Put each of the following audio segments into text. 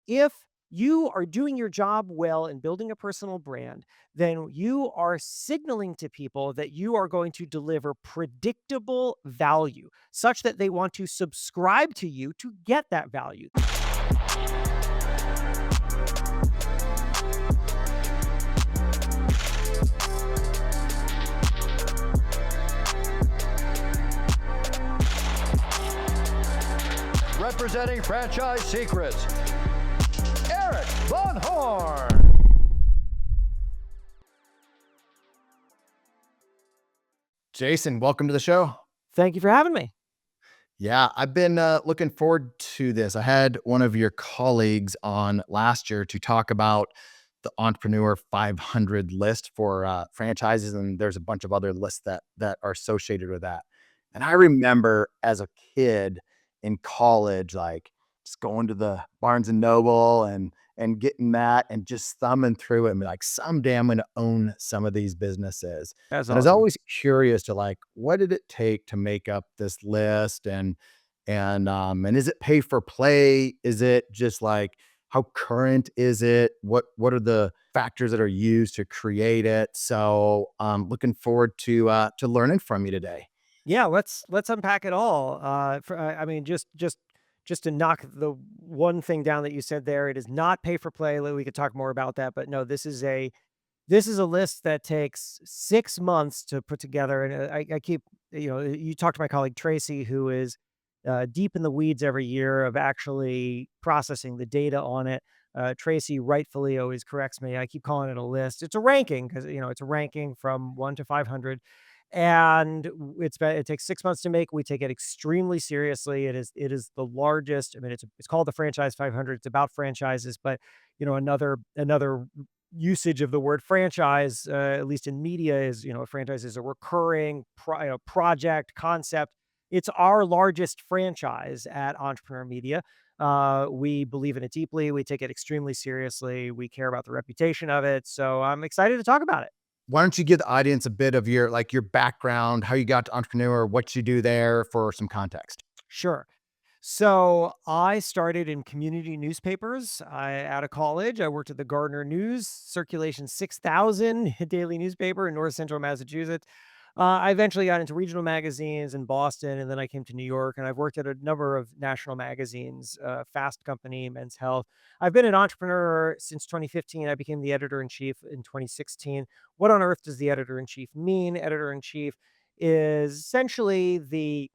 if you are doing your job well and building a personal brand, then you are signaling to people that you are going to deliver predictable value such that they want to subscribe to you to get that value. Representing Franchise Secrets, Erik Van Horn. Jason, welcome to the show. Thank you for having me. Yeah, I've been looking forward to this. I had one of your colleagues on last year to talk about the Entrepreneur 500 list for franchises, and there's a bunch of other lists that are associated with that. And I remember as a kid in college, like just going to the Barnes and Noble and getting that and just thumbing through it and be like, someday I'm going to own some of these businesses. That's And I was awesome. always curious to like, what did it take to make up this list? And is it pay for play? Is it just like how current is it? What are the factors that are used to create it? So looking forward to learning from you today. Yeah, let's unpack it all. I mean, just to knock the one thing down that you said there, it is not pay for play. We could talk more about that, but no, this is a list that takes 6 months to put together, and I keep you talk to my colleague Tracy, who is deep in the weeds every year of actually processing the data on it. Tracy rightfully always corrects me. I keep calling it a list. It's a ranking because it's a ranking from 1 to 500, and it takes 6 months to make. We take it extremely seriously. It is the largest. I mean, it's called the Franchise 500. It's about franchises, but another usage of the word franchise, at least in media, is a franchise is a recurring project concept. It's our largest franchise at Entrepreneur Media. We believe in it deeply. We take it extremely seriously. We care about the reputation of it. So I'm excited to talk about it. Why don't you give the audience a bit of your background, how you got to entrepreneur, what you do there for some context? Sure. So I started in community newspapers. Out of college, I worked at the Gardner News, circulation 6,000 daily newspaper in North Central Massachusetts. I eventually got into regional magazines in Boston, and then I came to New York, and I've worked at a number of national magazines, Fast Company, Men's Health. I've been an entrepreneur since 2015. I became the editor in chief in 2016. What on earth does the editor in chief mean? Editor in chief is essentially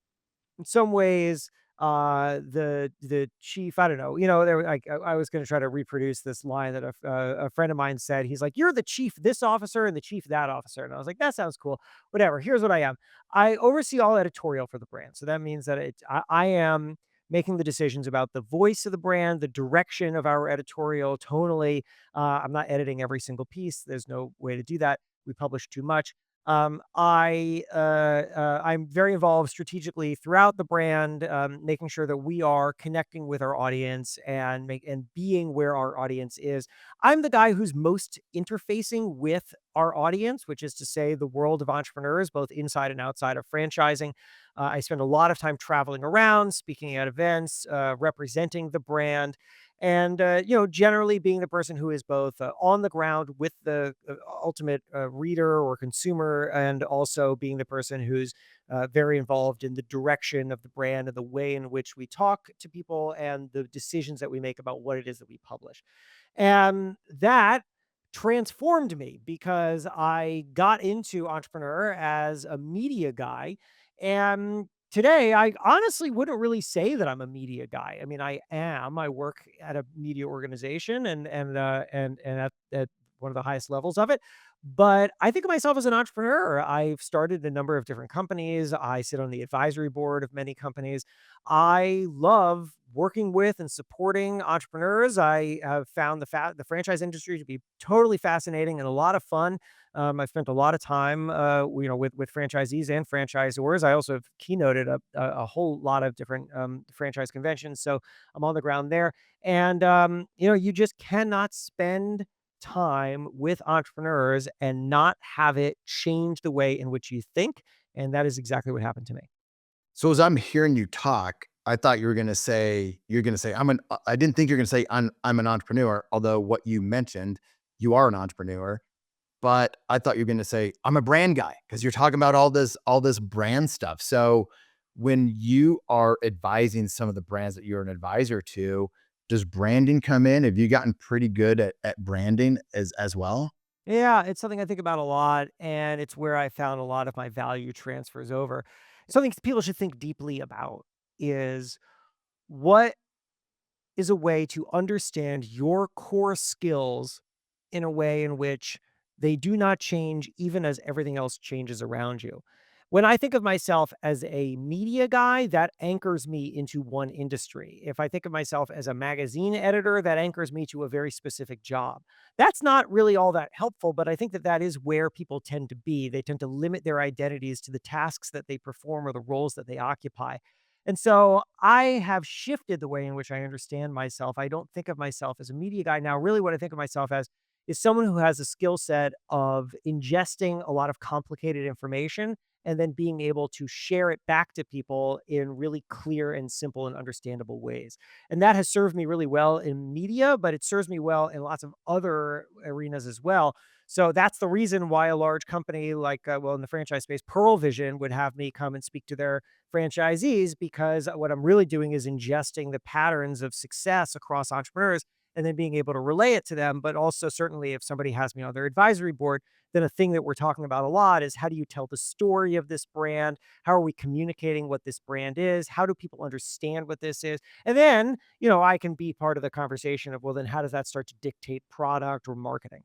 in some ways, the chief, I don't know, there like I was going to try to reproduce this line that a friend of mine said. He's like, "You're the chief this officer and the chief that officer," and I was like, "That sounds cool." Whatever. Here's what I am. I oversee all editorial for the brand, so that means that I am making the decisions about the voice of the brand, the direction of our editorial, tonally. I'm not editing every single piece. There's no way to do that. We publish too much. I'm very involved strategically throughout the brand, making sure that we are connecting with our audience and being where our audience is. I'm the guy who's most interfacing with our audience, which is to say the world of entrepreneurs, both inside and outside of franchising. I spend a lot of time traveling around, speaking at events, representing the brand, and generally being the person who is both on the ground with the ultimate reader or consumer, and also being the person who's very involved in the direction of the brand and the way in which we talk to people and the decisions that we make about what it is that we publish. And that transformed me because I got into entrepreneur as a media guy. And today, I honestly wouldn't really say that I'm a media guy. I mean, I am. I work at a media organization and at one of the highest levels of it. But I think of myself as an entrepreneur. I've started a number of different companies. I sit on the advisory board of many companies. I love working with and supporting entrepreneurs. I have found the franchise industry to be totally fascinating and a lot of fun. I've spent a lot of time, with franchisees and franchisors. I also have keynoted a whole lot of different franchise conventions, so I'm on the ground there. And you just cannot spend time with entrepreneurs and not have it change the way in which you think. And that is exactly what happened to me. So as I'm hearing you talk, I thought you were gonna say I didn't think you're gonna say I'm an entrepreneur, although what you mentioned, you are an entrepreneur. But I thought you were gonna say, I'm a brand guy, because you're talking about all this brand stuff. So when you are advising some of the brands that you're an advisor to, does branding come in? Have you gotten pretty good at branding as well? Yeah, it's something I think about a lot, and it's where I found a lot of my value transfers over. Something people should think deeply about is what is a way to understand your core skills in a way in which they do not change even as everything else changes around you. When I think of myself as a media guy, that anchors me into one industry. If I think of myself as a magazine editor, that anchors me to a very specific job. That's not really all that helpful, but I think that that is where people tend to be. They tend to limit their identities to the tasks that they perform or the roles that they occupy. And so I have shifted the way in which I understand myself. I don't think of myself as a media guy now. Really, what I think of myself as is someone who has a skill set of ingesting a lot of complicated information and then being able to share it back to people in really clear and simple and understandable ways. And that has served me really well in media, but it serves me well in lots of other arenas as well. So that's the reason why a large company like, well, in the franchise space, Pearl Vision would have me come and speak to their franchisees, because what I'm really doing is ingesting the patterns of success across entrepreneurs and then being able to relay it to them. But also, certainly, if somebody has me on their advisory board, then a thing that we're talking about a lot is how do you tell the story of this brand? How are we communicating what this brand is? How do people understand what this is? And then, I can be part of the conversation of, well, then how does that start to dictate product or marketing?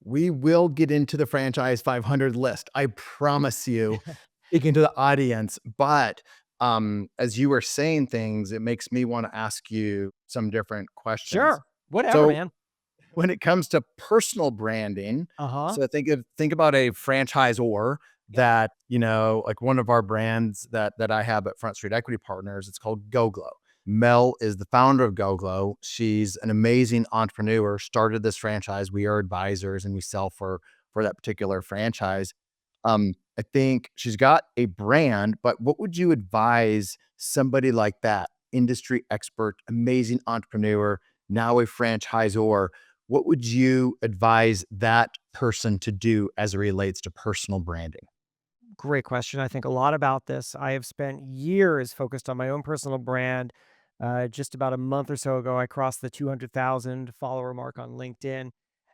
We will get into the franchise 500 list. I promise you, speaking to the audience. But as you were saying things, it makes me want to ask you some different questions. Sure. Whatever, So man. when it comes to personal branding, Uh huh. so think about a franchisor Yep. that, like one of our brands that I have at Front Street Equity Partners, it's called GoGlow. Mel is the founder of GoGlow. She's an amazing entrepreneur, started this franchise. We are advisors and we sell for that particular franchise. I think she's got a brand, but what would you advise somebody like that, industry expert, amazing entrepreneur, now a franchisor? What would you advise that person to do as it relates to personal branding? Great question. I think a lot about this. I have spent years focused on my own personal brand. Just about a month or so ago, I crossed the 200,000 follower mark on LinkedIn.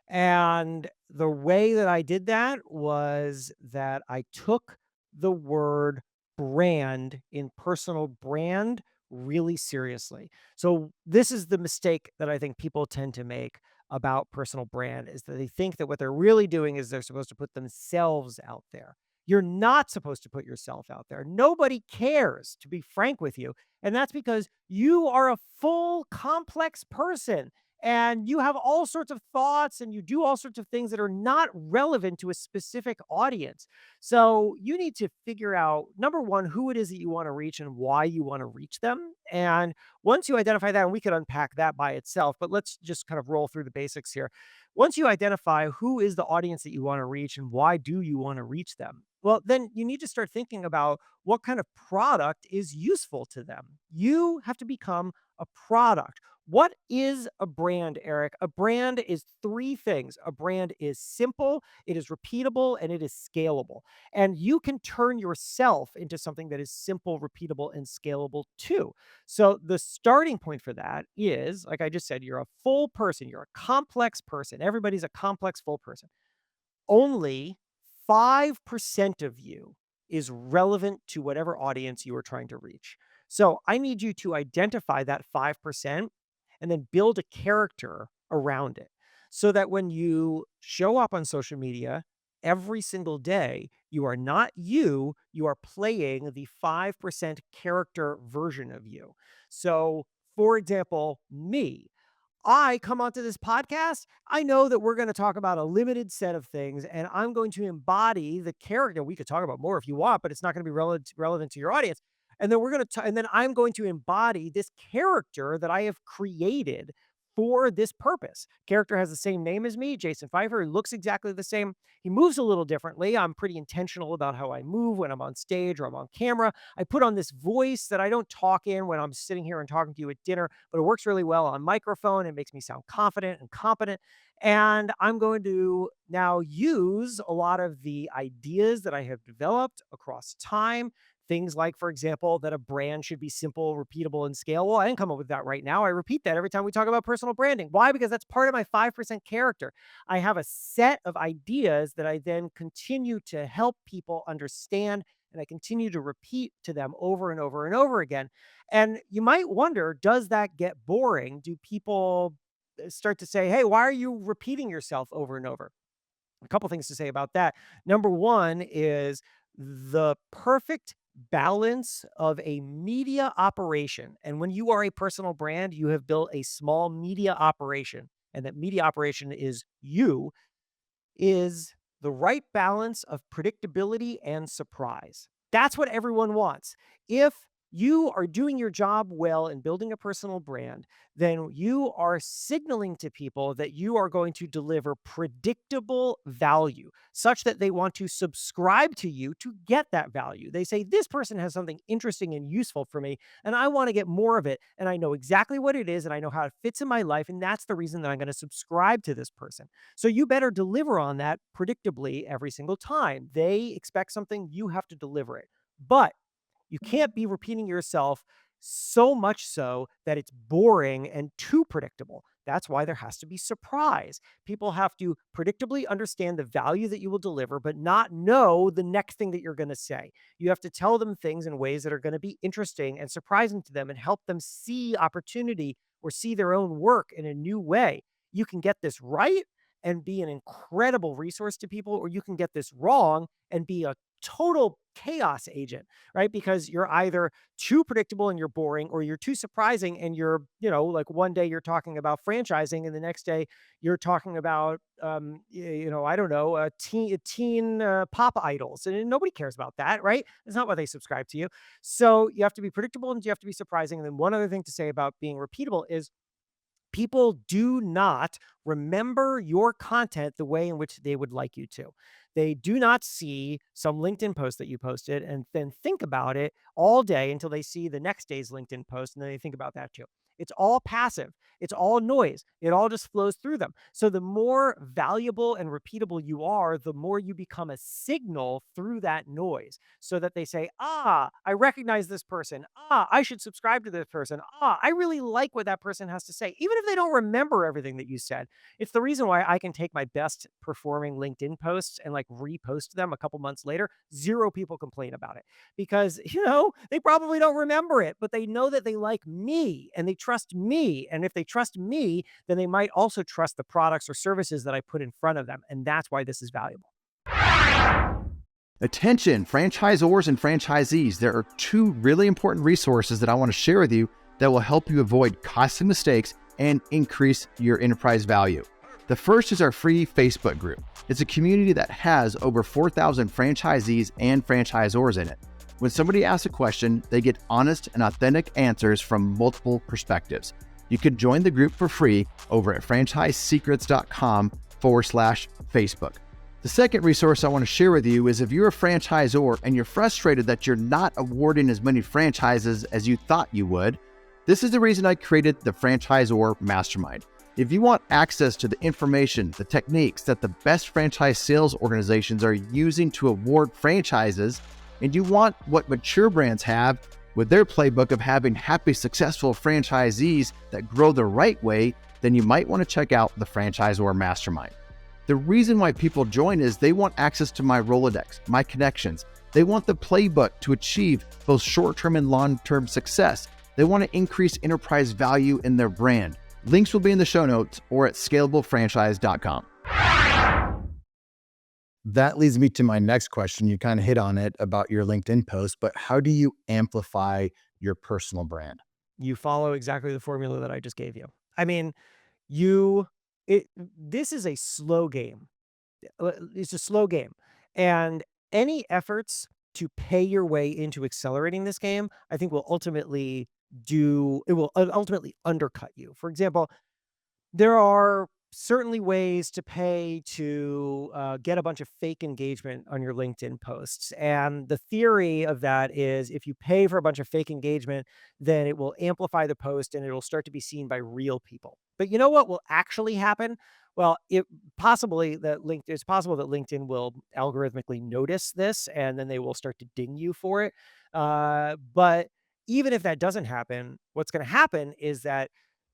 And the way that I did that was that I took the word brand in personal brand really seriously. So this is the mistake that I think people tend to make about personal brand, is that they think that what they're really doing is they're supposed to put themselves out there. You're not supposed to put yourself out there. Nobody cares, to be frank with you. And that's because you are a full, complex person and you have all sorts of thoughts and you do all sorts of things that are not relevant to a specific audience. So you need to figure out, number one, who it is that you want to reach and why you want to reach them. And once you identify that, and we could unpack that by itself, but let's just kind of roll through the basics here. Once you identify who is the audience that you want to reach and why do you want to reach them, well, then you need to start thinking about what kind of product is useful to them. You have to become a product. What is a brand, Eric? A brand is three things. A brand is simple, it is repeatable, and it is scalable. And you can turn yourself into something that is simple, repeatable, and scalable too. So the starting point for that is, like I just said, you're a full person, you're a complex person. Everybody's a complex, full person. Only 5% of you is relevant to whatever audience you are trying to reach. So I need you to identify that 5% and then build a character around it so that when you show up on social media every single day, you are not you, you are playing the 5% character version of you. So, for example, me, I come onto this podcast, I know that we're going to talk about a limited set of things and I'm going to embody the character. We could talk about more if you want, but it's not going to be relevant to your audience. And then and then I'm going to embody this character that I have created for this purpose. Character has the same name as me, Jason Feifer. He looks exactly the same. He moves a little differently. I'm pretty intentional about how I move when I'm on stage or I'm on camera. I put on this voice that I don't talk in when I'm sitting here and talking to you at dinner, but it works really well on microphone. It makes me sound confident and competent. And I'm going to now use a lot of the ideas that I have developed across time. Things like, for example, that a brand should be simple, repeatable, and scalable. I didn't come up with that right now. I repeat that every time we talk about personal branding. Why? Because that's part of my 5% character. I have a set of ideas that I then continue to help people understand, and I continue to repeat to them over and over and over again. And you might wonder, does that get boring? Do people start to say, hey, why are you repeating yourself over and over? A couple things to say about that. Number one is the perfect balance of a media operation. And when you are a personal brand, you have built a small media operation, and that media operation is you, is the right balance of predictability and surprise. That's what everyone wants. If you are doing your job well in building a personal brand, then you are signaling to people that you are going to deliver predictable value such that they want to subscribe to you to get that value. They say, this person has something interesting and useful for me, and I want to get more of it. And I know exactly what it is, and I know how it fits in my life. And that's the reason that I'm going to subscribe to this person. So you better deliver on that predictably every single time. They expect something, you have to deliver it. But you can't be repeating yourself so much so that it's boring and too predictable. That's why there has to be surprise. People have to predictably understand the value that you will deliver, but not know the next thing that you're going to say. You have to tell them things in ways that are going to be interesting and surprising to them and help them see opportunity or see their own work in a new way. You can get this right and be an incredible resource to people, or you can get this wrong and be a total chaos agent, right? Because you're either too predictable and you're boring, or you're too surprising and you're, like one day you're talking about franchising and the next day you're talking about, I don't know, teen pop idols. And nobody cares about that, right? It's not why they subscribe to you. So you have to be predictable and you have to be surprising. And then one other thing to say about being repeatable is people do not remember your content the way in which they would like you to. They do not see some LinkedIn post that you posted and then think about it all day until they see the next day's LinkedIn post, and then they think about that too. It's all passive. It's all noise. It all just flows through them. So the more valuable and repeatable you are, the more you become a signal through that noise so that they say, I recognize this person. I should subscribe to this person. I really like what that person has to say. Even if they don't remember everything that you said, it's the reason why I can take my best performing LinkedIn posts and like repost them a couple months later. Zero people complain about it because, they probably don't remember it, but they know that they like me and they trust me. And if they trust me, then they might also trust the products or services that I put in front of them. And that's why this is valuable. Attention, franchisors and franchisees. There are two really important resources that I want to share with you that will help you avoid costly mistakes and increase your enterprise value. The first is our free Facebook group. It's a community that has over 4,000 franchisees and franchisors in it. When somebody asks a question, they get honest and authentic answers from multiple perspectives. You could join the group for free over at franchisesecrets.com/Facebook. The second resource I want to share with you is if you're a franchisor and you're frustrated that you're not awarding as many franchises as you thought you would, this is the reason I created the Franchisor Mastermind. If you want access to the information, the techniques that the best franchise sales organizations are using to award franchises, and you want what mature brands have with their playbook of having happy, successful franchisees that grow the right way, then you might want to check out the Franchisor Mastermind. The reason why people join is they want access to my Rolodex, my connections. They want the playbook to achieve both short-term and long-term success. They want to increase enterprise value in their brand. Links will be in the show notes or at scalablefranchise.com. That leads me to my next question. You kind of hit on it about your LinkedIn post, but how do you amplify your personal brand? You follow exactly the formula that I just gave you. I mean, this is a slow game. It's a slow game. And any efforts to pay your way into accelerating this game, I think will ultimately undercut you. For example, There are certainly ways to pay to get a bunch of fake engagement on your LinkedIn posts. And the theory of that is if you pay for a bunch of fake engagement, then it will amplify the post and it'll start to be seen by real people. But you know what will actually happen? Well, it's possible that LinkedIn will algorithmically notice this and then they will start to ding you for it. But even if that doesn't happen, what's going to happen is that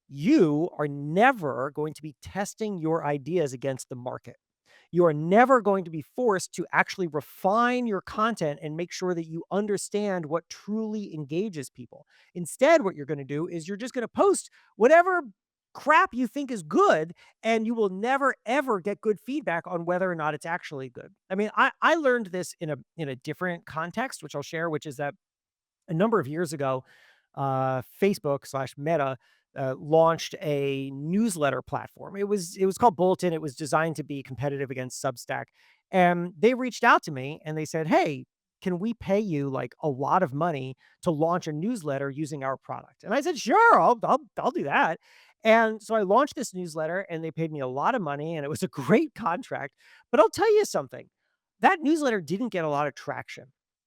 you are never going to be testing your ideas against the market. You are never going to be forced to actually refine your content and make sure that you understand what truly engages people. Instead, what you're going to do is you're just going to post whatever crap you think is good, and you will never ever get good feedback on whether or not it's actually good. I mean, I learned this in a different context, which I'll share, which is that a number of years ago, Facebook slash Meta launched a newsletter platform. It was called Bulletin. It was designed to be competitive against Substack, and they reached out to me and they said, "Hey, can we pay you like a lot of money to launch a newsletter using our product?" And I said, "Sure, I'll do that." And so I launched this newsletter, and they paid me a lot of money, and it was a great contract. But I'll tell you something, that newsletter didn't get a lot of traction,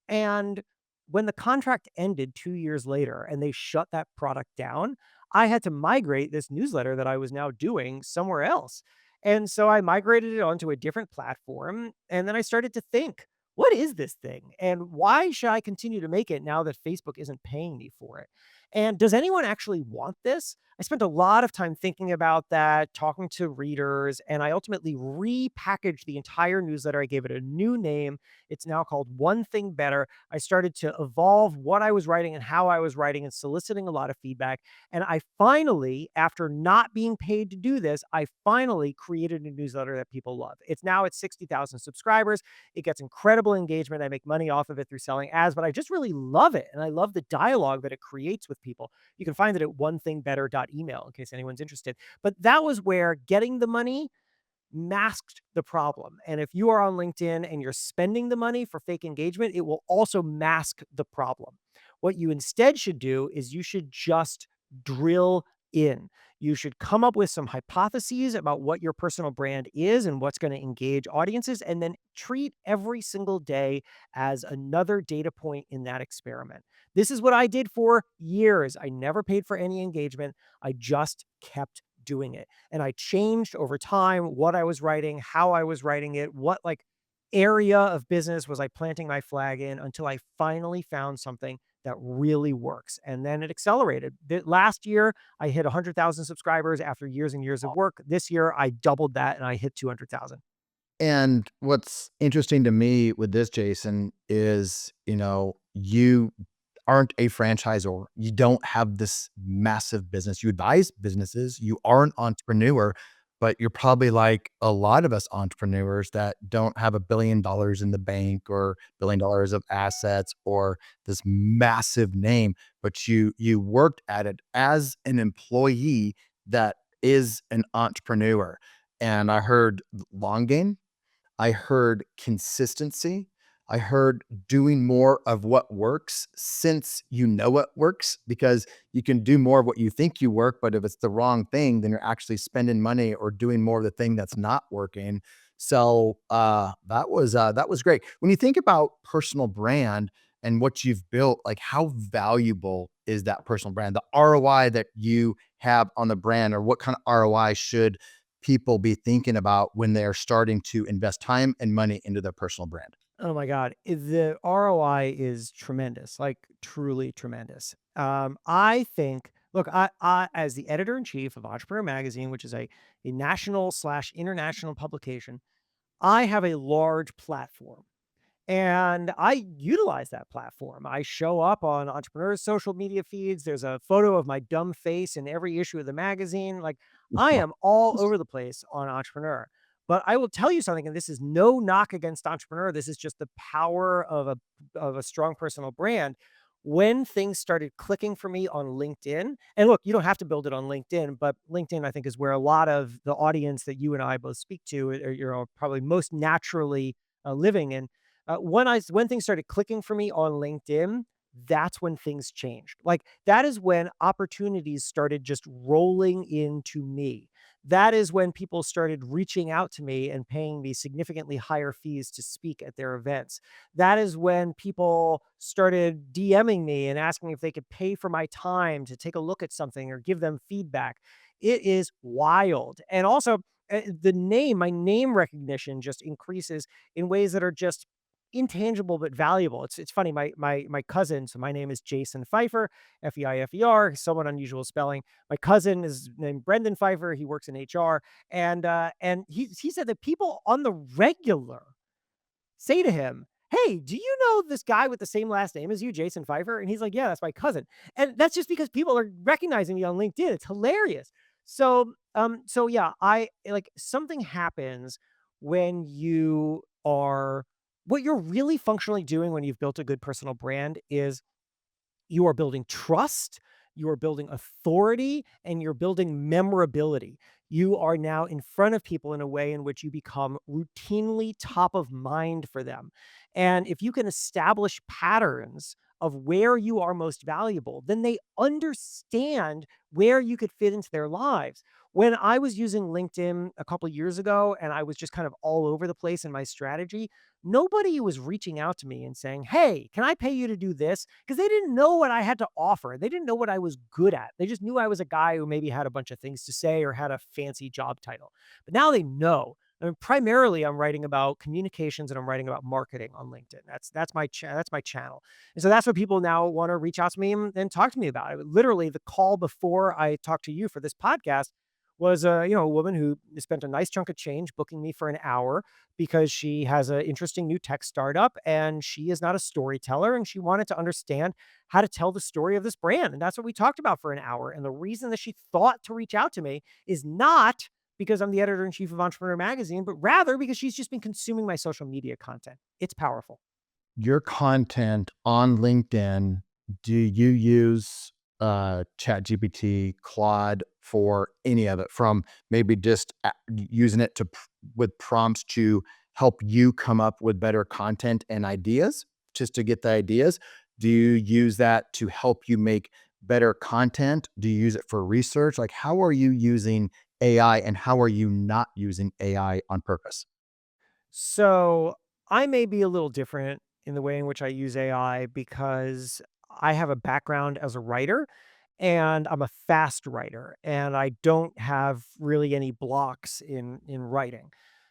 and when the contract ended 2 years later and they shut that product down, I had to migrate this newsletter that I was now doing somewhere else. And so I migrated it onto a different platform, and then I started to think, "What is this thing? And why should I continue to make it now that Facebook isn't paying me for it? And does anyone actually want this?" I spent a lot of time thinking about that, talking to readers, and I ultimately repackaged the entire newsletter. I gave it a new name. It's now called One Thing Better. I started to evolve what I was writing and how I was writing and soliciting a lot of feedback. And I finally, after not being paid to do this, I finally created a newsletter that people love. It's now at 60,000 subscribers. It gets incredible engagement. I make money off of it through selling ads, but I just really love it. And I love the dialogue that it creates with people. You can find it at onethingbetter.email in case anyone's interested. But that was where getting the money masked the problem. And if you are on LinkedIn and you're spending the money for fake engagement, it will also mask the problem. What you instead should do is you should just drill in. You should come up with some hypotheses about what your personal brand is and what's going to engage audiences, and then treat every single day as another data point in that experiment. This is what I did for years. I never paid for any engagement. I just kept doing it. And I changed over time what I was writing, how I was writing it, what like area of business was I planting my flag in until I finally found something that really works. And then it accelerated. Last year, I hit 100,000 subscribers after years and years of work. This year, I doubled that and I hit 200,000. And what's interesting to me with this, Jason, is, you aren't a franchisor. You don't have this massive business. You advise businesses. You are an entrepreneur, but you're probably like a lot of us entrepreneurs that don't have $1 billion in the bank or $1 billion of assets or this massive name, but you worked at it as an employee that is an entrepreneur. And I heard long game. I heard consistency. I heard doing more of what works since you know what works, because you can do more of what you think you work, but if it's the wrong thing, then you're actually spending money or doing more of the thing that's not working. So that was great. When you think about personal brand and what you've built, like how valuable is that personal brand? The ROI that you have on the brand, or what kind of ROI should people be thinking about when they're starting to invest time and money into their personal brand? Oh my God. The ROI is tremendous, like truly tremendous. I think, look, I, as the editor in chief of Entrepreneur Magazine, which is a national slash international publication, I have a large platform. And I utilize that platform. I show up on entrepreneurs' social media feeds. There's a photo of my dumb face in every issue of the magazine. Like I am all over the place on Entrepreneur. But I will tell you something, and this is no knock against Entrepreneur. This is just the power of a strong personal brand. When things started clicking for me on LinkedIn, and look, you don't have to build it on LinkedIn, but LinkedIn, I think, is where a lot of the audience that you and I both speak to, are, probably most naturally living in. When things started clicking for me on LinkedIn, that's when things changed. Like, that is when opportunities started just rolling into me. that is when people started reaching out to me and paying me significantly higher fees to speak at their events. That is when people started DMing me and asking if they could pay for my time to take a look at something or give them feedback. It is wild. And also, my name recognition just increases in ways that are just intangible but valuable. It's funny. My cousin. So my name is Jason Feifer, Feifer. Somewhat unusual spelling. My cousin is named Brendan Pfeiffer. He works in HR, and he said that people on the regular say to him, "Hey, do you know this guy with the same last name as you, Jason Feifer?" And he's like, "Yeah, that's my cousin." And that's just because people are recognizing me on LinkedIn. It's hilarious. So yeah, I like something happens when you are what you're really functionally doing when you've built a good personal brand is you are building trust, you are building authority, and you're building memorability. You are now in front of people in a way in which you become routinely top of mind for them. And if you can establish patterns of where you are most valuable, then they understand where you could fit into their lives. When I was using LinkedIn a couple years ago and I was just kind of all over the place in my strategy, nobody was reaching out to me and saying, "Hey, can I pay you to do this?" Because they didn't know what I had to offer. They didn't know what I was good at. They just knew I was a guy who maybe had a bunch of things to say or had a fancy job title. But now they know. I mean, primarily, I'm writing about communications and I'm writing about marketing on LinkedIn. That's my channel, and so that's what people now want to reach out to me and talk to me about. Literally, the call before I talked to you for this podcast was a woman who spent a nice chunk of change booking me for an hour because she has an interesting new tech startup and she is not a storyteller and she wanted to understand how to tell the story of this brand. And that's what we talked about for an hour. And the reason that she thought to reach out to me is not because I'm the editor in chief of Entrepreneur Magazine, but rather because she's just been consuming my social media content. It's powerful. Your content on LinkedIn, do you use ChatGPT, Claude for any of it? From maybe just using it with prompts to help you come up with better content and ideas, just to get the ideas? Do you use that to help you make better content? Do you use it for research? Like, how are you using AI and how are you not using AI on purpose? So I may be a little different in the way in which I use AI because I have a background as a writer and I'm a fast writer and I don't have really any blocks in writing.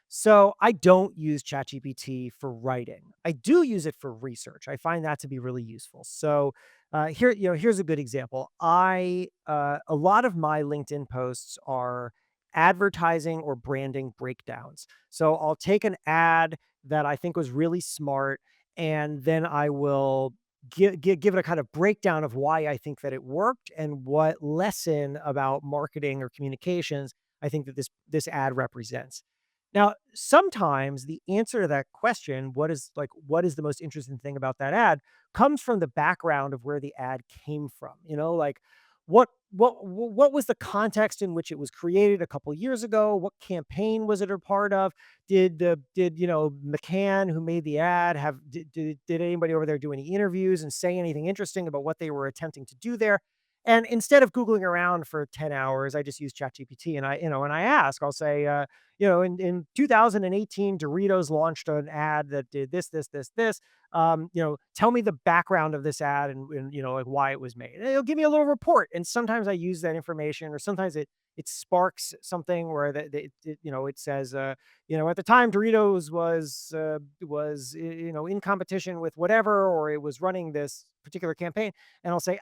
So I don't use ChatGPT for writing. I do use it for research. I find that to be really useful. So here's a good example. A lot of my LinkedIn posts are advertising or branding breakdowns. So I'll take an ad that I think was really smart, and then I will give it a kind of breakdown of why I think that it worked and what lesson about marketing or communications I think that this ad represents. Now, sometimes the answer to that question, what is the most interesting thing about that ad, comes from the background of where the ad came from. Like what was the context in which it was created a couple years ago? What campaign was it a part of? Did McCann, who made the ad, did anybody over there do any interviews and say anything interesting about what they were attempting to do there? And instead of Googling around for 10 hours, I just use ChatGPT and I ask, I'll say, in 2018, Doritos launched an ad that did this, this, this, this. Tell me the background of this ad and like why it was made. And it'll give me a little report. And sometimes I use that information, or sometimes it sparks something where it says, at the time Doritos was in competition with whatever, or it was running this particular campaign, and I'll say,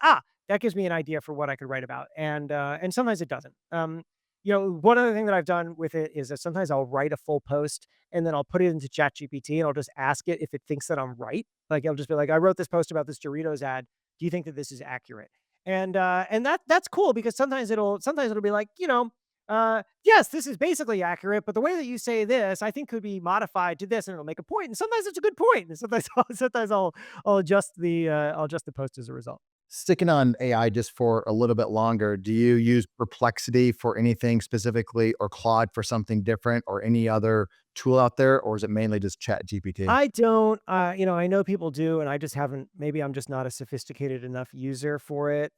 that gives me an idea for what I could write about, and sometimes it doesn't. One other thing that I've done with it is that sometimes I'll write a full post and then I'll put it into ChatGPT and I'll just ask it if it thinks that I'm right. Like I'll just be like, I wrote this post about this Doritos ad. Do you think that this is accurate? And that's cool because sometimes it'll be like, yes, this is basically accurate, but the way that you say this, I think could be modified to this, and it'll make a point. And sometimes it's a good point, and sometimes I'll adjust the post as a result. Sticking on AI just for a little bit longer, do you use Perplexity for anything specifically or Claude for something different or any other tool out there? Or is it mainly just Chat GPT? I don't, I know people do, and I just haven't. Maybe I'm just not a sophisticated enough user for it.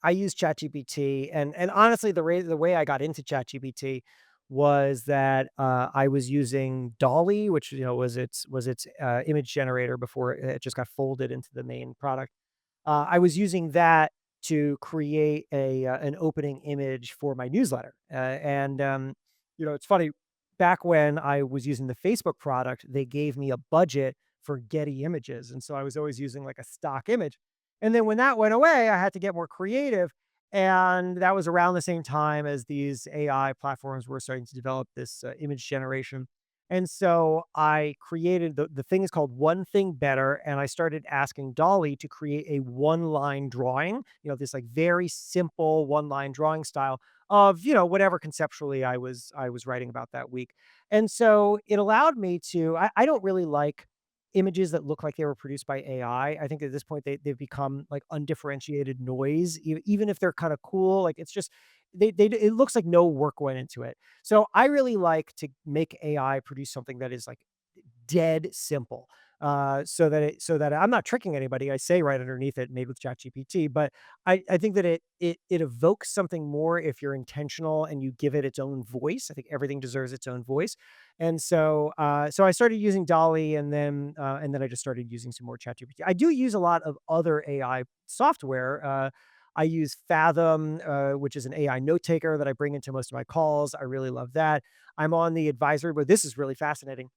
I use ChatGPT, and honestly, the way I got into ChatGPT was that, I was using Dolly, which, was its image generator before it just got folded into the main product. I was using that to create an opening image for my newsletter, it's funny, back when I was using the Facebook product, they gave me a budget for Getty Images, and so I was always using, like, a stock image, and then when that went away, I had to get more creative, and that was around the same time as these AI platforms were starting to develop this, image generation, and so I created the thing is called One Thing Better, and I started asking Dolly to create a one-line drawing, this, like, very simple one-line drawing style of, whatever conceptually I was writing about that week. And so it allowed me to I don't really like images that look like they were produced by AI. I think at this point they've become like undifferentiated noise, even if they're kind of cool. Like it's just it looks like no work went into it. So I really like to make AI produce something that is like dead simple. So that I'm not tricking anybody. I say right underneath it, made with ChatGPT, but I think that it evokes something more if you're intentional and you give it its own voice. I think everything deserves its own voice, and so I started using Dolly, and then I just started using some more ChatGPT. I do use a lot of other AI software. I use Fathom, which is an AI note taker that I bring into most of my calls. I really love that. I'm on the advisory, but this is really fascinating.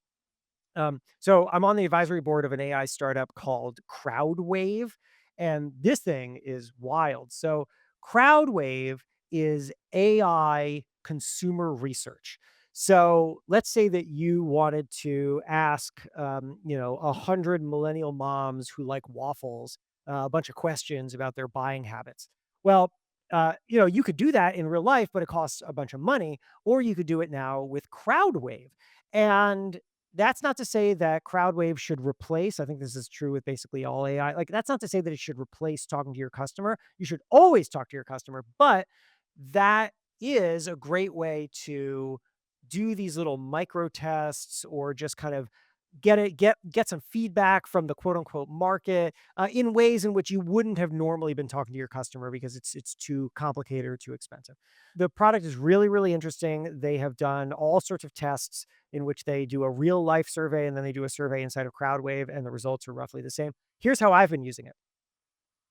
So I'm on the advisory board of an AI startup called Crowdwave, and this thing is wild. So Crowdwave is AI consumer research. So let's say that you wanted to ask, 100 millennial moms who like waffles, a bunch of questions about their buying habits. Well, you could do that in real life, but it costs a bunch of money, or you could do it now with Crowdwave. And that's not to say that Crowdwave should replace. I think this is true with basically all AI. Like, that's not to say that it should replace talking to your customer. You should always talk to your customer, but that is a great way to do these little micro tests or just kind of get some feedback from the quote unquote market in ways in which you wouldn't have normally been talking to your customer because it's too complicated or too expensive. The product is really, really interesting. They have done all sorts of tests in which they do a real life survey and then they do a survey inside of Crowdwave, and the results are roughly the same. Here's how I've been using it.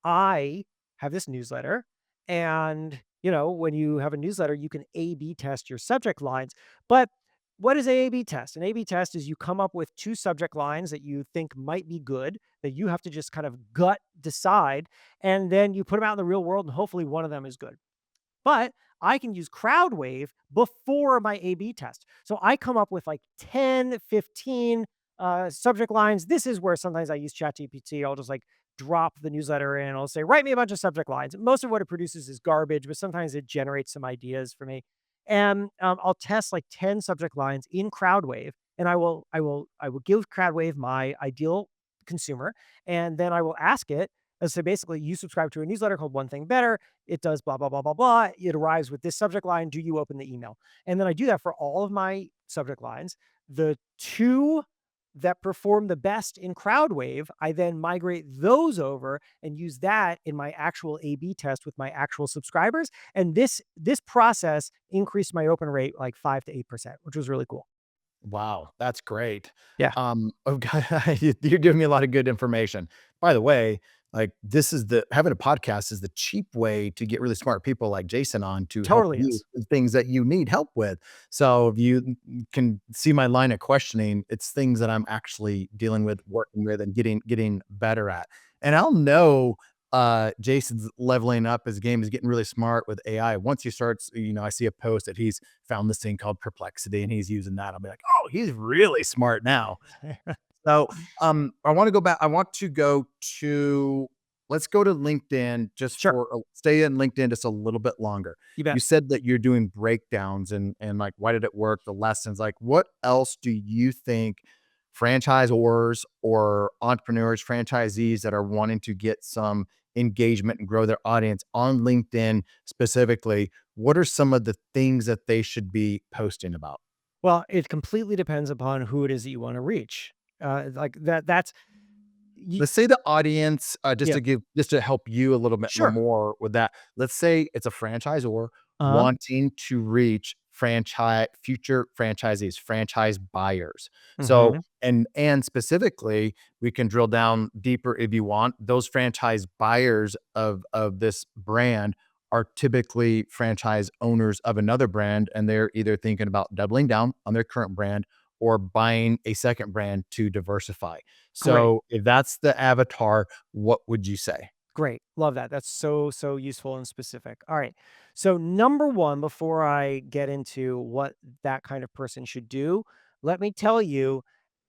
I have this newsletter, and when you have a newsletter, you can A/B test your subject lines. But what is A/B test? An A/B test is you come up with two subject lines that you think might be good, that you have to just kind of gut decide, and then you put them out in the real world, and hopefully one of them is good. But I can use Crowdwave before my A/B test. So I come up with like 10, 15 subject lines. This is where sometimes I use ChatGPT. I'll just like drop the newsletter in. I'll say, write me a bunch of subject lines. Most of what it produces is garbage, but sometimes it generates some ideas for me. And I'll test like 10 subject lines in Crowdwave, and I will give Crowdwave my ideal consumer, and then I will ask it. So basically, you subscribe to a newsletter called One Thing Better. It does blah, blah, blah, blah, blah. It arrives with this subject line. Do you open the email? And then I do that for all of my subject lines. The two that perform the best in Crowdwave, I then migrate those over and use that in my actual A/B test with my actual subscribers. And this process increased my open rate like 5 to 8%, which was really cool. Wow, that's great. Yeah, Okay, you're giving me a lot of good information. By the way, like this is the having a podcast is the cheap way to get really smart people like Jason on to help totally you is. with things that you need help with. So if you can see my line of questioning, it's things that I'm actually dealing with, working with, and getting better at. And I'll know Jason's leveling up his game is getting really smart with AI. Once he starts, I see a post that he's found this thing called perplexity and he's using that. I'll be like, oh, he's really smart now. So, I want to go back. I want to go to let's go to LinkedIn just Sure, for stay in LinkedIn just a little bit longer. you You bet. said that you're doing breakdowns and like why did it work, the lessons. Like what else do you think franchisors or entrepreneurs, franchisees that are wanting to get some engagement and grow their audience on LinkedIn specifically, what are some of the things that they should be posting about? Well, it completely depends upon who it is that you want to reach. Like that's Ye let's say the audience, Yeah. just to help you a little bit Sure. more with that. Let's say it's a franchisor Uh-huh. wanting to reach future franchisees, franchise buyers. So, Mhm. and specifically, we can drill down deeper if you want. Those franchise buyers of this brand are typically franchise owners of another brand, and they're either thinking about doubling down on their current brand or buying a second brand to diversify. Great. So if that's the avatar, what would you say? Great. Love that. That's so, so useful and specific. All right. So, number one, before I get into what that kind of person should do, let me tell you,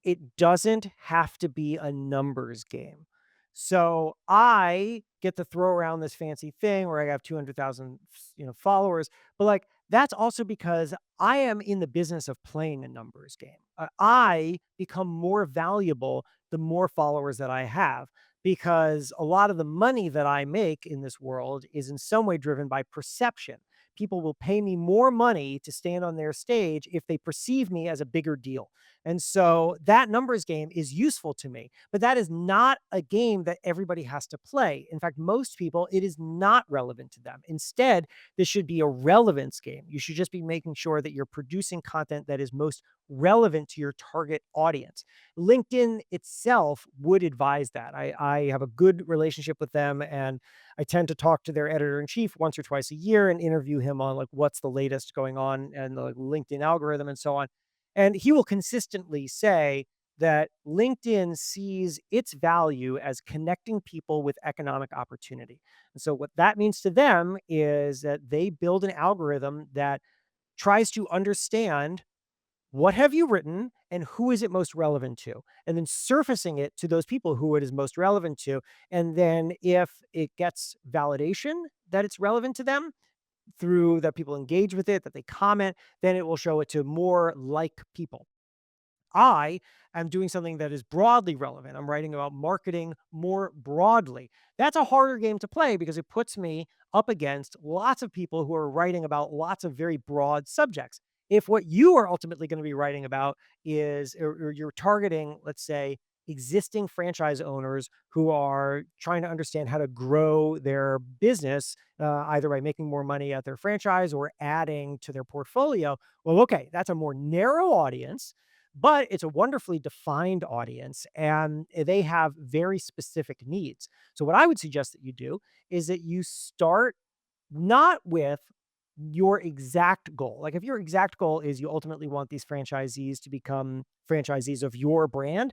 it doesn't have to be a numbers game. So, I get to throw around this fancy thing where I have 200,000, followers, but like that's also because I am in the business of playing a numbers game. I become more valuable the more followers that I have because a lot of the money that I make in this world is in some way driven by perception. People will pay me more money to stand on their stage if they perceive me as a bigger deal. And so that numbers game is useful to me, but that is not a game that everybody has to play. In fact, most people, it is not relevant to them. Instead, this should be a relevance game. You should just be making sure that you're producing content that is most relevant to your target audience. LinkedIn itself would advise that. I have a good relationship with them, and I tend to talk to their editor in chief once or twice a year and interview him on like what's the latest going on and the like, LinkedIn algorithm and so on. And he will consistently say that LinkedIn sees its value as connecting people with economic opportunity. And so what that means to them is that they build an algorithm that tries to understand what have you written and who is it most relevant to? And then surfacing it to those people who it is most relevant to. And then if it gets validation that it's relevant to them through that people engage with it, that they comment, then it will show it to more like people. I am doing something that is broadly relevant. I'm writing about marketing more broadly. That's a harder game to play because it puts me up against lots of people who are writing about lots of very broad subjects. If what you are ultimately going to be writing about is, or you're targeting, let's say, existing franchise owners who are trying to understand how to grow their business, either by making more money at their franchise or adding to their portfolio, well, okay, that's a more narrow audience, but it's a wonderfully defined audience and they have very specific needs. So, what I would suggest that you do is that you start not with your exact goal. Like, if your exact goal is you ultimately want these franchisees to become franchisees of your brand,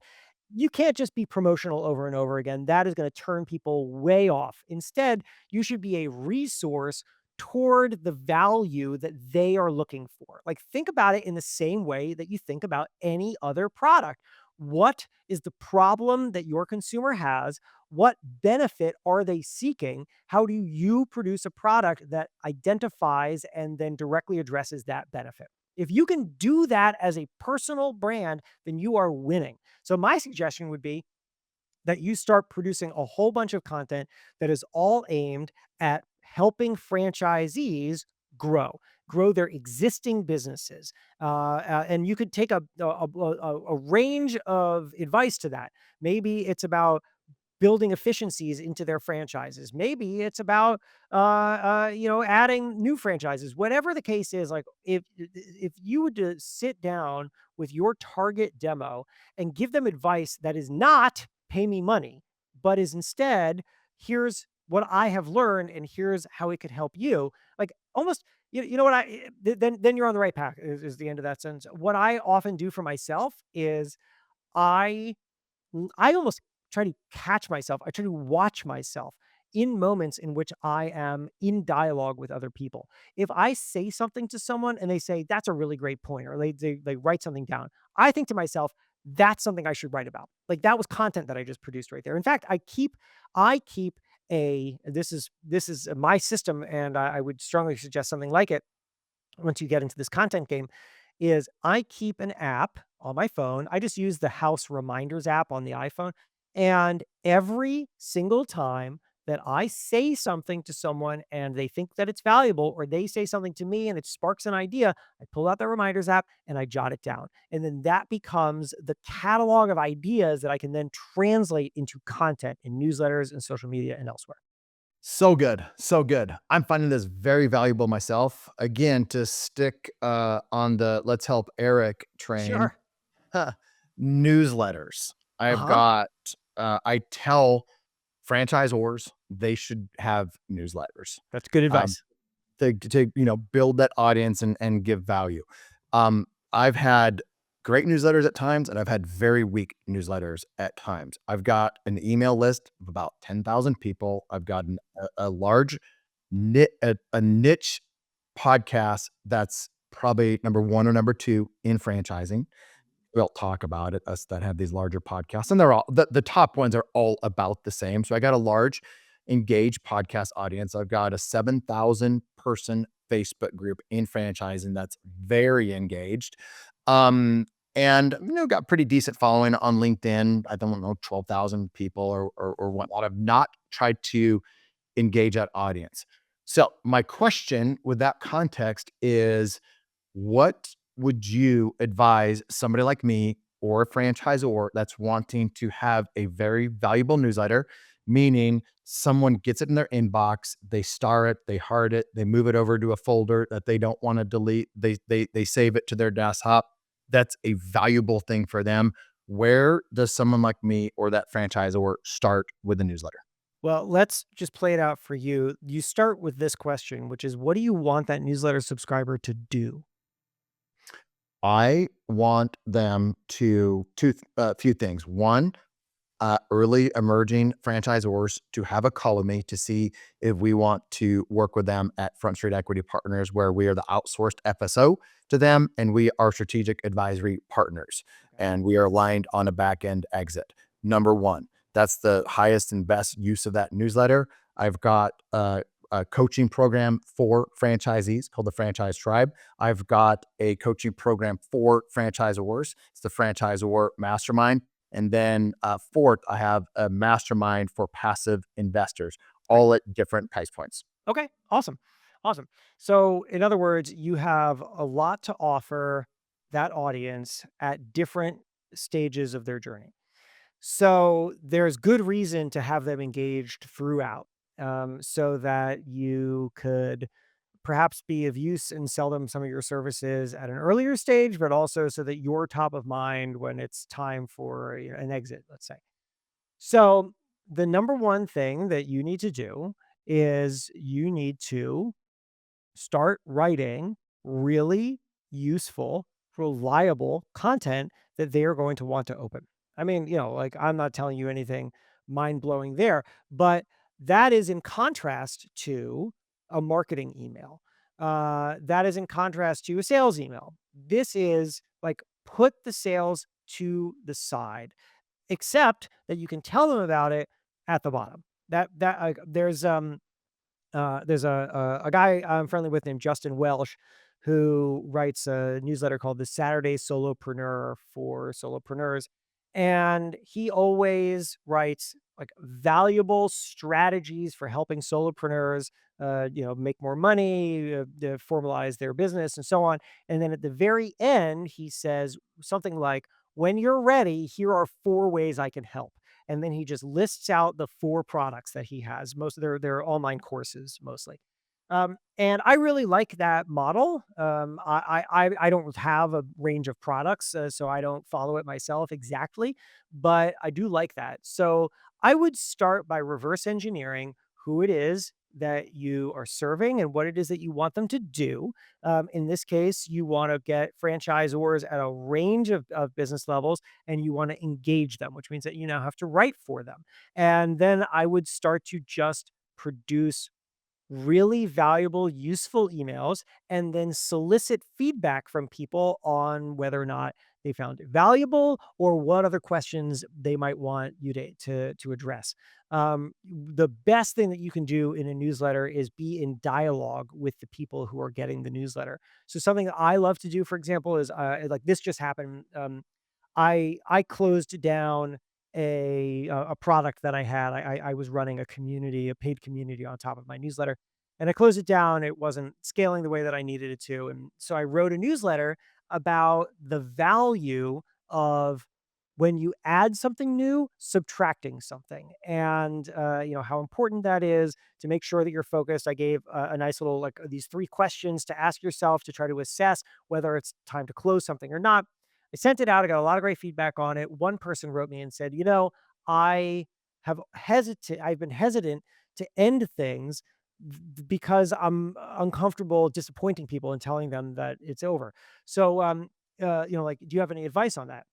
you can't just be promotional over and over again. That is going to turn people way off. Instead, you should be a resource toward the value that they are looking for. Like, think about it in the same way that you think about any other product. What is the problem that your consumer has? What benefit are they seeking? How do you produce a product that identifies and then directly addresses that benefit? If you can do that as a personal brand, then you are winning. So my suggestion would be that you start producing a whole bunch of content that is all aimed at helping franchisees grow their existing businesses. And you could take a range of advice to that. Maybe it's about building efficiencies into their franchises. Maybe it's about adding new franchises. Whatever the case is, like if you would to sit down with your target demo and give them advice that is not pay me money, but is instead here's what I have learned and here's how it could help you. Like almost you know what then you're on the right path is the end of that sentence. What I often do for myself is I I almost try to catch myself. I try to watch myself in moments in which I am in dialogue with other people. If I say something to someone and they say, that's a really great point, or they write something down, I think to myself, that's something I should write about. Like that was content that I just produced right there. In fact, I keep a this is my system, and I would strongly suggest something like it once you get into this content game is I keep an app on my phone. I just use the house reminders app on the iPhone. And every single time that I say something to someone and they think that it's valuable, or they say something to me and it sparks an idea, I pull out the reminders app and I jot it down. And then that becomes the catalog of ideas that I can then translate into content in newsletters and social media and elsewhere. So good. So good. I'm finding this very valuable myself. Again, to stick on the let's help Erik train, Sure. huh, newsletters. Uh I've huh. got, I tell franchisors they should have newsletters. That's good Um, advice. to build that audience and give value. I've had great newsletters at times, and I've had very weak newsletters at times. I've got an email list of about 10,000 people. I've got a large a niche podcast that's probably number one or number two in franchising. We'll talk about it, us that have these larger podcasts, and they're all the top ones are all about the same. So I got a large engaged podcast audience. I've got a 7,000 person Facebook group in franchising that's very engaged. Um, and got pretty decent following on LinkedIn. I don't know, 12,000 people or whatnot. I've not tried to engage that audience. So my question with that context is, what would you advise somebody like me or a franchisor that's wanting to have a very valuable newsletter, meaning someone gets it in their inbox, they star it, they heart it, they move it over to a folder that they don't want to delete, they save it to their desktop. That's a valuable thing for them. Where does someone like me or that franchisor start with a newsletter? Well, let's just play it out for you. You start with this question, which is, what do you want that newsletter subscriber to do? I want them to few things. One, early emerging franchisors to have a call with me to see if we want to work with them at Front Street Equity Partners, where we are the outsourced FSO to them and we are strategic advisory partners Okay. and we are aligned on a back end exit. Number one, that's the highest and best use of that newsletter. I've got a coaching program for franchisees called the Franchise Tribe. I've got a coaching program for franchisors. It's the Franchisor Mastermind. And then fourth, I have a mastermind for passive investors, Great. all at different price points. Okay. Awesome. Awesome. So, in other words, you have a lot to offer that audience at different stages of their journey. So, there's good reason to have them engaged throughout, so that you could perhaps be of use and sell them some of your services at an earlier stage, but also so that you're top of mind when it's time for an exit, let's say. So, the number one thing that you need to do is you need to start writing really useful, reliable content that they are going to want to open. I mean, like, I'm not telling you anything mind blowing there, but that is in contrast to a marketing email. That is in contrast to a sales email. This is like, put the sales to the side, except that you can tell them about it at the bottom. There's a guy I'm friendly with named Justin Welsh, who writes a newsletter called the Saturday Solopreneur for solopreneurs, and he always writes like valuable strategies for helping solopreneurs, make more money, to formalize their business, and so on. And then at the very end, he says something like, "When you're ready, here are 4 ways I can help." And then he just lists out the 4 products that he has. Most of their online courses mostly. And I really like that model. I don't have a range of products, so I don't follow it myself exactly, but I do like that. So I would start by reverse engineering who it is that you are serving and what it is that you want them to do. In this case, you want to get franchisors at a range of business levels, and you want to engage them, which means that you now have to write for them. And then I would start to just produce really valuable, useful emails, and then solicit feedback from people on whether or not they found it valuable or what other questions they might want you to address. The best thing that you can do in a newsletter is be in dialogue with the people who are getting the newsletter. So something that I love to do, for example, is like this just happened. I closed down a product that I had. I was running a community, a paid community on top of my newsletter, and I closed it down. It wasn't scaling the way that I needed it to, and so I wrote a newsletter about the value of when you add something new, subtracting something, and how important that is to make sure that you're focused. I gave a nice little like these 3 questions to ask yourself to try to assess whether it's time to close something or not. I sent it out. I got a lot of great feedback on it. One person wrote me and said, I I've been hesitant to end things because I'm uncomfortable disappointing people and telling them that it's over. So, like, do you have any advice on that?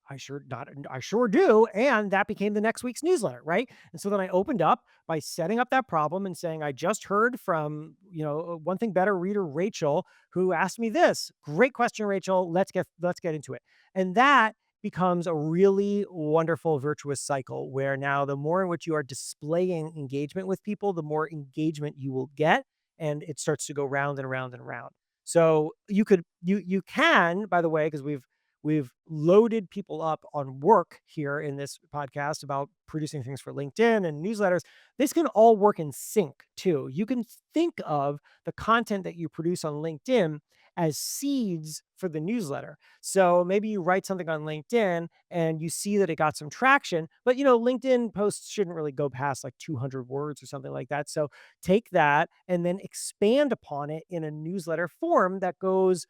I sure do. And that became the next week's newsletter, right? And so then I opened up by setting up that problem and saying, I just heard from, one thing better reader Rachel, who asked me this. Great question, Rachel. Let's get into it. And that becomes a really wonderful virtuous cycle where now the more in which you are displaying engagement with people, the more engagement you will get. And it starts to go round and round and round. So you can, by the way, because we've loaded people up on work here in this podcast about producing things for LinkedIn and newsletters. This can all work in sync too. You can think of the content that you produce on LinkedIn as seeds for the newsletter. So maybe you write something on LinkedIn and you see that it got some traction, but LinkedIn posts shouldn't really go past like 200 words or something like that. So take that and then expand upon it in a newsletter form that goes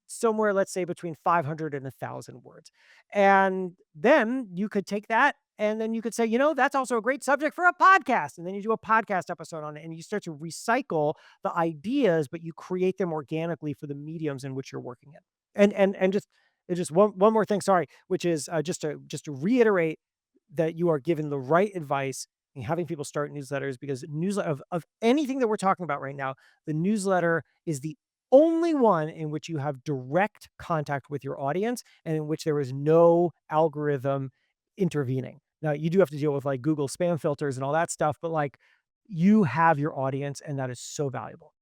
somewhere, let's say between 500 and 1,000 words. And then you could take that and then you could say, that's also a great subject for a podcast. And then you do a podcast episode on it and you start to recycle the ideas, but you create them organically for the mediums in which you're working in. And just one more thing, sorry, which is just to reiterate that you are given the right advice in having people start newsletters because newsletter of anything that we're talking about right now, the newsletter is the only one in which you have direct contact with your audience and in which there is no algorithm intervening. Now, you do have to deal with like Google spam filters and all that stuff, but like you have your audience and that is so valuable.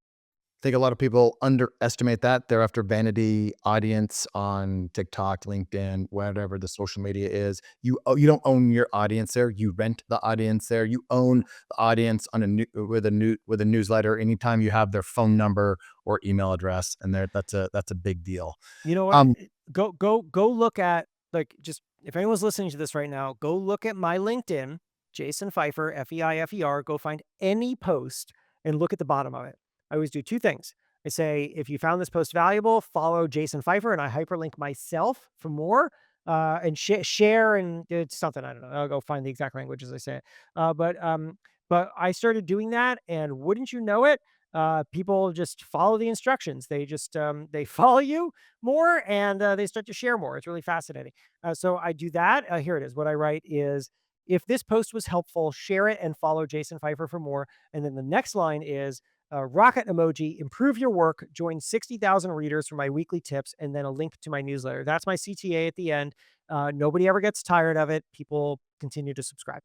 Think a lot of people underestimate that. They're after vanity audience on TikTok, LinkedIn, whatever the social media is. You don't own your audience there. You rent the audience there. You own the audience on with a newsletter. Anytime you have their phone number or email address, and there that's a big deal. You know what? Um, Go look at like just if anyone's listening to this right now, go look at my LinkedIn, Jason Feifer, Feifer. Go find any post and look at the bottom of it. I always do 2 things. I say, if you found this post valuable, follow Jason Feifer, and I hyperlink myself for more. And share, and it's something I don't know. I'll go find the exact language as I say it. But I started doing that, and wouldn't you know it, people just follow the instructions. They follow you more and they start to share more. It's really fascinating. So I do that. Here it is. What I write is, if this post was helpful, share it and follow Jason Feifer for more. And then the next line is rocket emoji, improve your work, join 60,000 readers for my weekly tips, and then a link to my newsletter. That's my CTA at the end. Nobody ever gets tired of it. People continue to subscribe.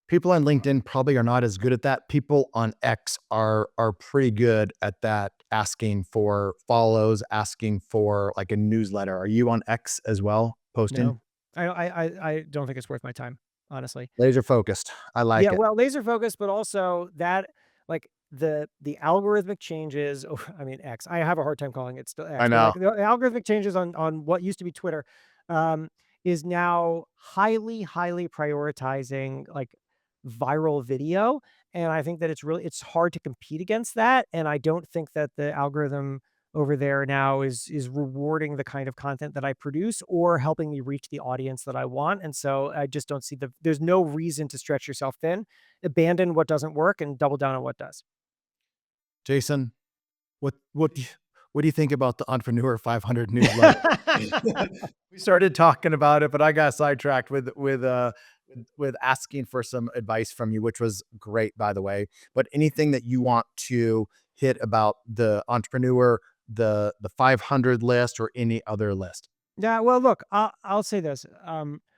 People on LinkedIn probably are not as good at that. People on X are pretty good at that, asking for follows, asking for like a newsletter. Are you on X as well, posting? No, I don't think it's worth my time, honestly. Laser focused. I like Yeah, it. well, laser focus, but also that like the algorithmic changes. Oh, I mean X. I have a hard time calling it still I X, but like know. the algorithmic changes on what used to be Twitter, um, is now highly prioritizing like viral video, and I think that it's hard to compete against that, and I don't think that the algorithm over there now is rewarding the kind of content that I produce or helping me reach the audience that I want. And so I just don't see there's no reason to stretch yourself thin, abandon what doesn't work and double down on what does. Jason, what do you think about the Entrepreneur 500 newsletter? We started talking about it, but I got sidetracked with asking for some advice from you, which was great, by the way. But anything that you want to hit about the entrepreneur, the 500 list, or any other list? Yeah, well, look, I'll say this.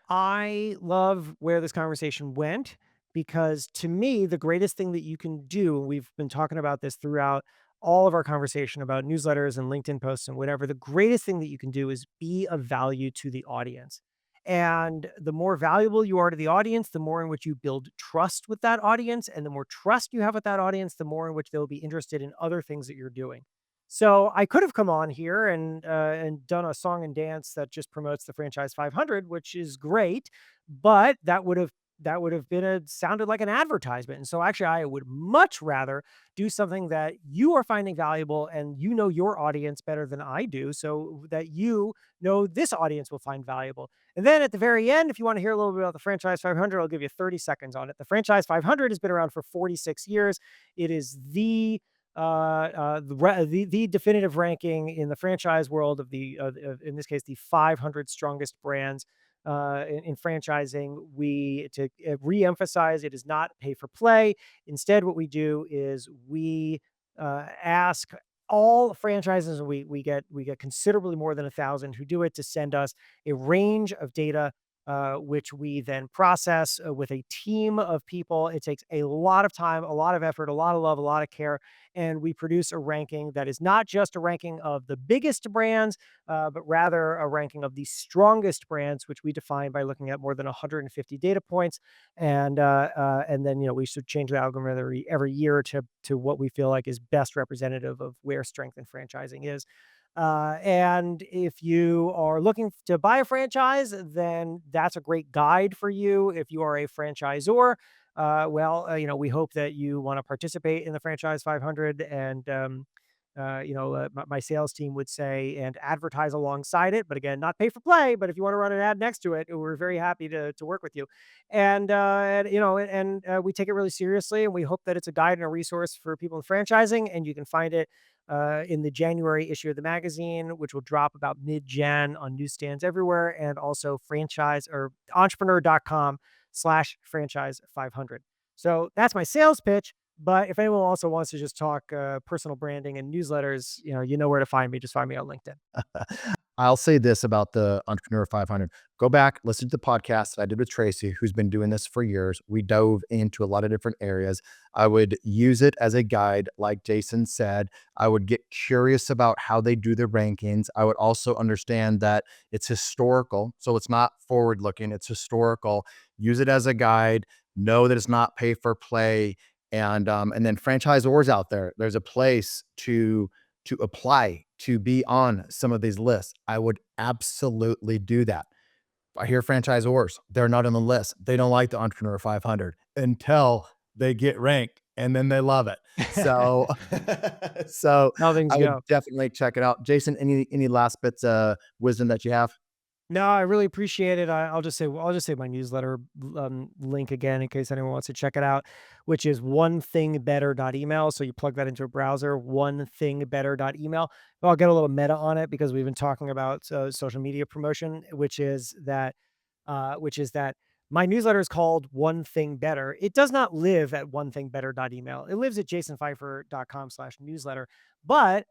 I love where this conversation went because to me, the greatest thing that you can do, and we've been talking about this throughout all of our conversation about newsletters and LinkedIn posts and whatever, the greatest thing that you can do is be of value to the audience. And the more valuable you are to the audience, the more in which you build trust with that audience. And the more trust you have with that audience, the more in which they'll be interested in other things that you're doing. So I could have come on here and done a song and dance that just promotes the Franchise 500, which is great, but that would have been a sounded like an advertisement. And so actually I would much rather do something that you are finding valuable, and you know your audience better than I do, so that you know this audience will find valuable. And then at the very end, if you want to hear a little bit about the Franchise 500, I'll give you 30 seconds on it. The Franchise 500 has been around for 46 years. It is the definitive ranking in the franchise world of in this case, the 500 strongest brands in franchising. We to re-emphasize, it is not pay for play. Instead, what we do is we ask all franchises, and we get considerably more than 1,000 who do it, to send us a range of data, which we then process with a team of people. It takes a lot of time, a lot of effort, a lot of love, a lot of care, and we produce a ranking that is not just a ranking of the biggest brands, but rather a ranking of the strongest brands, which we define by looking at more than 150 data points. And then we should change the algorithm every year to what we feel like is best representative of where strength in franchising is. And if you are looking to buy a franchise, then that's a great guide for you. If you are a franchisor, we hope that you want to participate in the Franchise 500, and my sales team would say, and advertise alongside it. But again, not pay for play. But if you want to run an ad next to it, we're very happy to work with you. We take it really seriously, and we hope that it's a guide and a resource for people in franchising. And you can find it in the January issue of the magazine, which will drop about mid-Jan on newsstands everywhere, and also franchise or entrepreneur.com/franchise 500. So that's my sales pitch. But if anyone also wants to just talk personal branding and newsletters, you know where to find me. Just find me on LinkedIn. I'll say this about the Entrepreneur 500. Go back, listen to the podcast that I did with Tracy, who's been doing this for years. We dove into a lot of different areas. I would use it as a guide, like Jason said. I would get curious about how they do their rankings. I would also understand that it's historical. So it's not forward looking, it's historical. Use it as a guide. Know that it's not pay for play. And then franchisors out there, there's a place to apply to be on some of these lists. I would absolutely do that. I hear franchisors, they're not on the list. They don't like the Entrepreneur 500 until they get ranked, and then they love it. So, so How things I would go. definitely check it out. Jason, any last bits of wisdom that you have? No, I really appreciate it. I'll just say my newsletter link again in case anyone wants to check it out, which is onethingbetter.email. So you plug that into a browser, onethingbetter.email. I'll get a little meta on it because we've been talking about social media promotion, which is that my newsletter is called One Thing Better. It does not live at onethingbetter.email. It lives at jasonfeifer.com/newsletter. But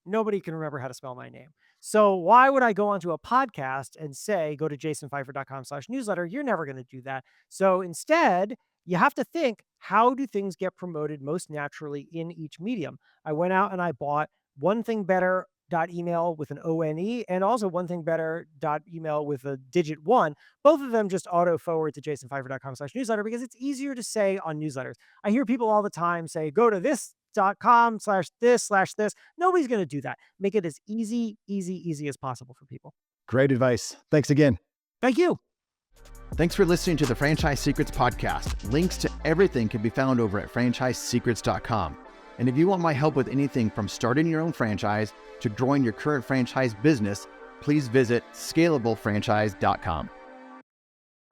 nobody can remember how to spell my name. So why would I go onto a podcast and say, go to jasonfeifer.com/newsletter? You're never going to do that. So instead, you have to think, how do things get promoted most naturally in each medium? I went out and I bought One Thing Better email with an ONE, and also One Thing Better email with a digit one. Both of them just auto forward to jasonfeifer.com/newsletter because it's easier to say on newsletters. I hear people all the time say, go to this.com/this/this. Nobody's going to do that. Make it as easy as possible for people. Great advice. Thanks again. Thank you. Thanks for listening to the Franchise Secrets podcast. Links to everything can be found over at franchisesecrets.com. And if you want my help with anything from starting your own franchise to growing your current franchise business, please visit scalablefranchise.com.